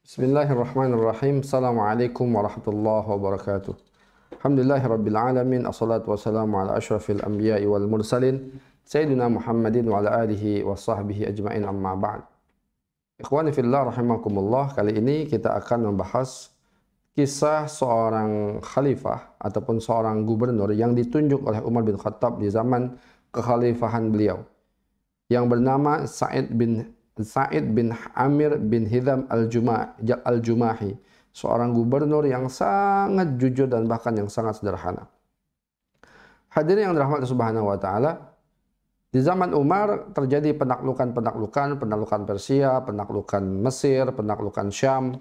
Bismillahirrahmanirrahim. Assalamualaikum warahmatullahi wabarakatuh. Alhamdulillahirabbil alamin. Assalatu wassalamu ala asyrafil anbiya'i wal mursalin sayyidina Muhammadin wa ala alihi wa sahbihi ajmain, amma ba'd. Ikhwani fillah rahimakumullah. Kali ini kita akan membahas kisah seorang khalifah ataupun seorang gubernur yang ditunjuk oleh Umar bin Khattab di zaman kekhalifahan beliau, yang bernama Sa'id bin Amir bin Hizam al-Jumahi, seorang gubernur yang sangat jujur dan bahkan yang sangat sederhana. Hadirin yang dirahmati Subhanahu wa taala, di zaman Umar terjadi penaklukan Persia, penaklukan Mesir, penaklukan Syam.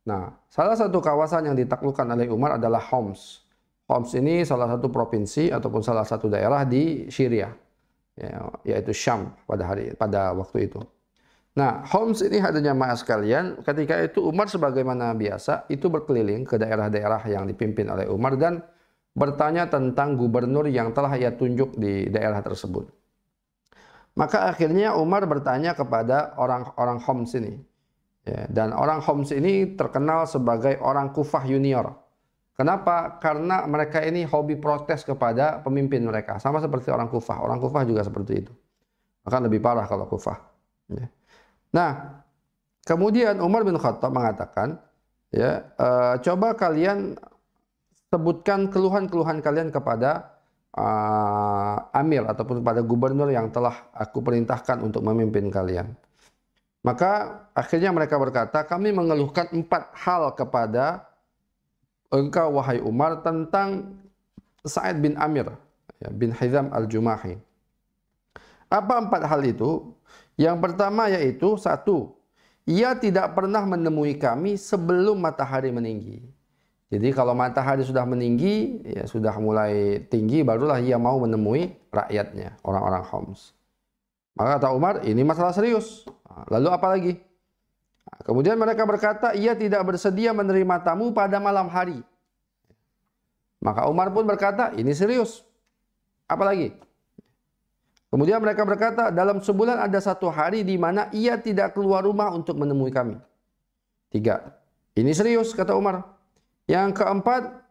Nah, salah satu kawasan yang ditaklukkan oleh Umar adalah Homs. Homs ini salah satu provinsi ataupun salah satu daerah di Syria, yaitu Syam pada waktu itu. Nah, Homs ini hadirin jamaah sekalian, ketika itu Umar sebagaimana biasa itu berkeliling ke daerah-daerah yang dipimpin oleh Umar dan bertanya tentang gubernur yang telah ia tunjuk di daerah tersebut. Maka akhirnya Umar bertanya kepada orang-orang Homs ini. Dan orang Homs ini terkenal sebagai orang Kufah junior. Kenapa? Karena mereka ini hobi protes kepada pemimpin mereka. Sama seperti orang Kufah. Orang Kufah juga seperti itu. Bahkan lebih parah kalau Kufah. Nah, kemudian Umar bin Khattab mengatakan, coba kalian sebutkan keluhan-keluhan kalian kepada Amir ataupun kepada gubernur yang telah aku perintahkan untuk memimpin kalian. Maka akhirnya mereka berkata, kami mengeluhkan 4 hal kepada engkau wahai Umar tentang Sa'id bin Amir bin Hizam al-Jumahi. Apa 4 hal itu? Yang pertama yaitu, 1, ia tidak pernah menemui kami sebelum matahari meninggi. Jadi kalau matahari sudah meninggi, sudah mulai tinggi, barulah ia mau menemui rakyatnya, orang-orang Homs. Maka kata Umar, ini masalah serius. Lalu apa lagi? Kemudian mereka berkata, ia tidak bersedia menerima tamu pada malam hari. Maka Umar pun berkata, ini serius. Apa lagi? Kemudian mereka berkata, dalam sebulan ada 1 hari di mana ia tidak keluar rumah untuk menemui kami. 3, ini serius, kata Umar. Yang keempat,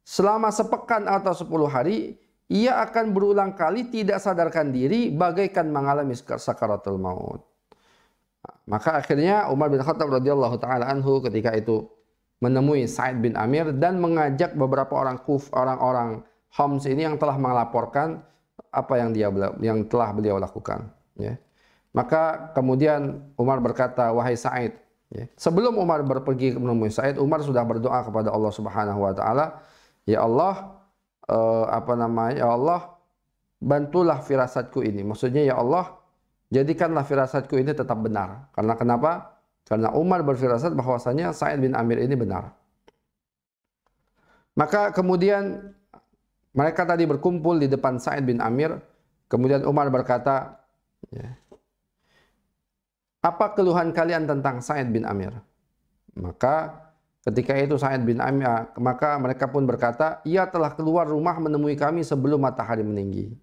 selama sepekan atau 10 hari, ia akan berulang kali tidak sadarkan diri bagaikan mengalami sakaratul maut. Maka akhirnya Umar bin Khattab radhiyallahu taala anhu ketika itu menemui Sa'id bin Amir dan mengajak beberapa orang Homs ini yang telah melaporkan apa yang telah beliau lakukan. Maka kemudian Umar berkata, wahai Sa'id, sebelum Umar pergi menemui Sa'id, Umar sudah berdoa kepada Allah Subhanahu wa taala, ya Allah, ya Allah, bantulah firasatku ini. Maksudnya, ya Allah, jadikanlah firasatku ini tetap benar. Karena kenapa? Karena Umar berfirasat bahwasanya Sa'id bin Amir ini benar. Maka kemudian mereka tadi berkumpul di depan Sa'id bin Amir. Kemudian Umar berkata, apa keluhan kalian tentang Sa'id bin Amir? Maka ketika itu Sa'id bin Amir, maka mereka pun berkata, ia telah keluar rumah menemui kami sebelum matahari meninggi.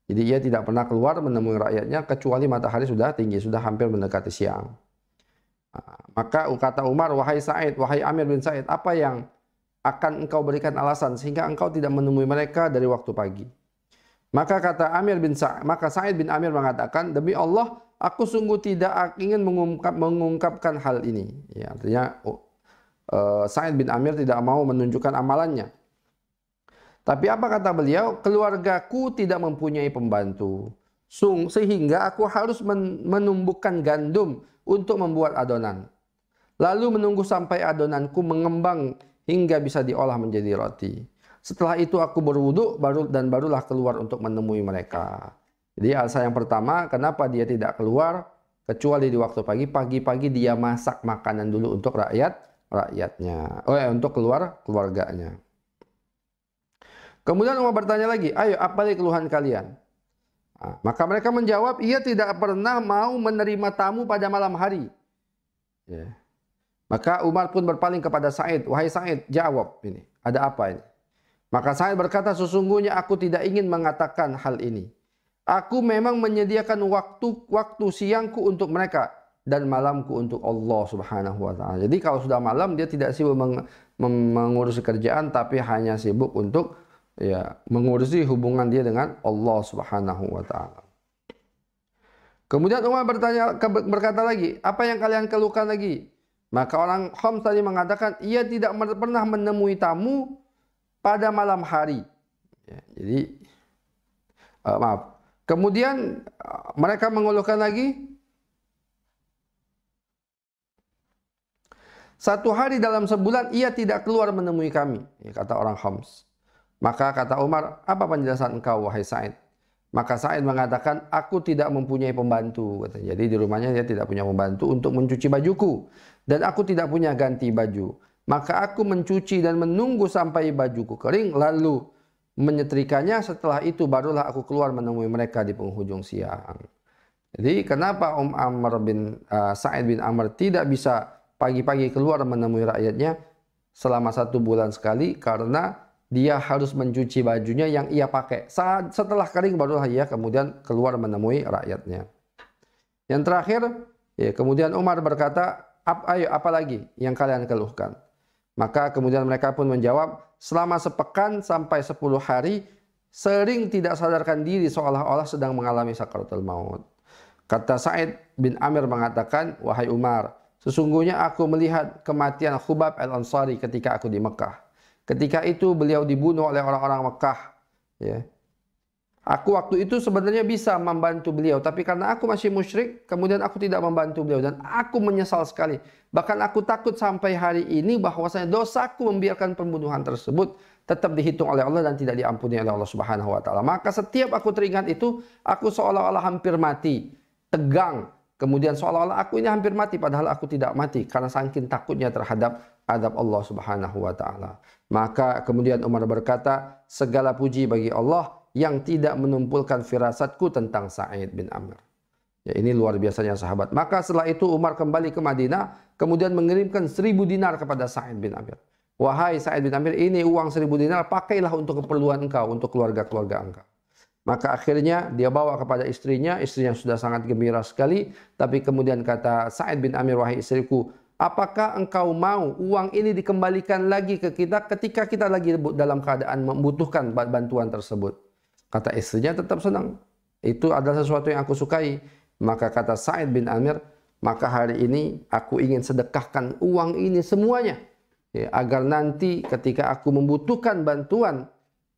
Jadi ia tidak pernah keluar menemui rakyatnya kecuali matahari sudah tinggi, sudah hampir mendekati siang. Maka kata Umar, wahai Sa'id, wahai Amir bin Sa'id, apa yang akan engkau berikan alasan sehingga engkau tidak menemui mereka dari waktu pagi? Maka kata Sa'id bin Amir mengatakan, demi Allah, aku sungguh tidak ingin mengungkapkan hal ini. Artinya Sa'id bin Amir tidak mau menunjukkan amalannya. Tapi apa kata beliau? Keluargaku tidak mempunyai pembantu, sehingga aku harus menumbukkan gandum untuk membuat adonan. Lalu menunggu sampai adonanku mengembang hingga bisa diolah menjadi roti. Setelah itu aku berwudu barulah keluar untuk menemui mereka. Jadi alasan yang pertama, kenapa dia tidak keluar kecuali di waktu pagi. Pagi-pagi dia masak makanan dulu untuk rakyatnya. Untuk keluarganya. Kemudian Umar bertanya lagi, ayo apa keluhan kalian? Maka mereka menjawab, ia tidak pernah mau menerima tamu pada malam hari. Maka Umar pun berpaling kepada Sa'id, wahai Sa'id, jawab ini, ada apa ini? Maka Sa'id berkata, sesungguhnya aku tidak ingin mengatakan hal ini. Aku memang menyediakan waktu siangku untuk mereka. dan malamku untuk Allah Subhanahu wa taala. Jadi kalau sudah malam dia tidak sibuk mengurusi kerjaan, tapi hanya sibuk untuk ya mengurusi hubungan dia dengan Allah Subhanahu wa taala. Kemudian Umar berkata lagi, apa yang kalian keluhkan lagi? Maka orang Khams tadi mengatakan, ia tidak pernah menemui tamu pada malam hari. Ya, jadi, maaf. Kemudian mereka mengeluhkan lagi, satu hari dalam sebulan ia tidak keluar menemui kami, ya, kata orang Khams. Maka kata Umar, apa penjelasan engkau wahai Sa'id? Maka Sa'id mengatakan, aku tidak mempunyai pembantu. Katanya. Jadi di rumahnya dia tidak punya pembantu untuk mencuci bajuku. Dan aku tidak punya ganti baju. Maka aku mencuci dan menunggu sampai bajuku kering, lalu menyetrikanya. Setelah itu barulah aku keluar menemui mereka di penghujung siang. Jadi kenapa Sa'id bin Amr tidak bisa pagi-pagi keluar menemui rakyatnya selama 1 bulan sekali? Karena dia harus mencuci bajunya yang ia pakai. Setelah kering barulah ia kemudian keluar menemui rakyatnya. Yang terakhir, ya, kemudian Umar berkata, ayo apa lagi yang kalian keluhkan? Maka kemudian mereka pun menjawab, selama sepekan sampai 10 hari, sering tidak sadarkan diri seolah-olah sedang mengalami sakaratul maut. Kata Sa'id bin Amir mengatakan, wahai Umar, sesungguhnya aku melihat kematian Khubab al-Ansari ketika aku di Mekah. Ketika itu beliau dibunuh oleh orang-orang Mekah. Ya. Aku waktu itu sebenarnya bisa membantu beliau, tapi karena aku masih musyrik, kemudian aku tidak membantu beliau dan aku menyesal sekali. Bahkan aku takut sampai hari ini bahwasanya dosaku membiarkan pembunuhan tersebut tetap dihitung oleh Allah dan tidak diampuni oleh Allah Subhanahu wa taala. Maka setiap aku teringat itu, aku seolah-olah hampir mati, tegang. Kemudian seolah-olah aku ini hampir mati padahal aku tidak mati karena saking takutnya terhadap adab Allah Subhanahu wa taala. Maka kemudian Umar berkata, segala puji bagi Allah yang tidak menumpulkan firasatku tentang Sa'id bin Amr. Ya, ini luar biasanya sahabat. Maka setelah itu Umar kembali ke Madinah, kemudian mengirimkan 1000 dinar kepada Sa'id bin Amr. Wahai Sa'id bin Amr, ini uang 1000 dinar, pakailah untuk keperluan engkau, untuk keluarga-keluarga engkau. Maka akhirnya dia bawa kepada istrinya sudah sangat gembira sekali. Tapi kemudian kata Sa'id bin Amr, wahai istriku, apakah engkau mau uang ini dikembalikan lagi ke kita ketika kita lagi dalam keadaan membutuhkan bantuan tersebut? Kata istrinya tetap senang. Itu adalah sesuatu yang aku sukai. Maka kata Sa'id bin Amr, maka hari ini aku ingin sedekahkan uang ini semuanya. Ya, agar nanti ketika aku membutuhkan bantuan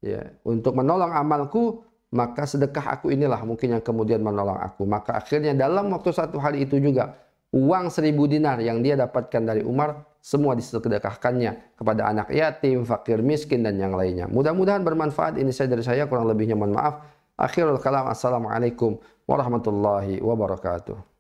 ya, untuk menolong amalku, maka sedekah aku inilah mungkin yang kemudian menolong aku. Maka akhirnya dalam waktu 1 hari itu juga, uang 1000 dinar yang dia dapatkan dari Umar, semua disedekahkannya kepada anak yatim, fakir miskin, dan yang lainnya. Mudah-mudahan bermanfaat. Ini saya dari saya, kurang lebihnya mohon maaf. Akhirul kalam, assalamualaikum warahmatullahi wabarakatuh.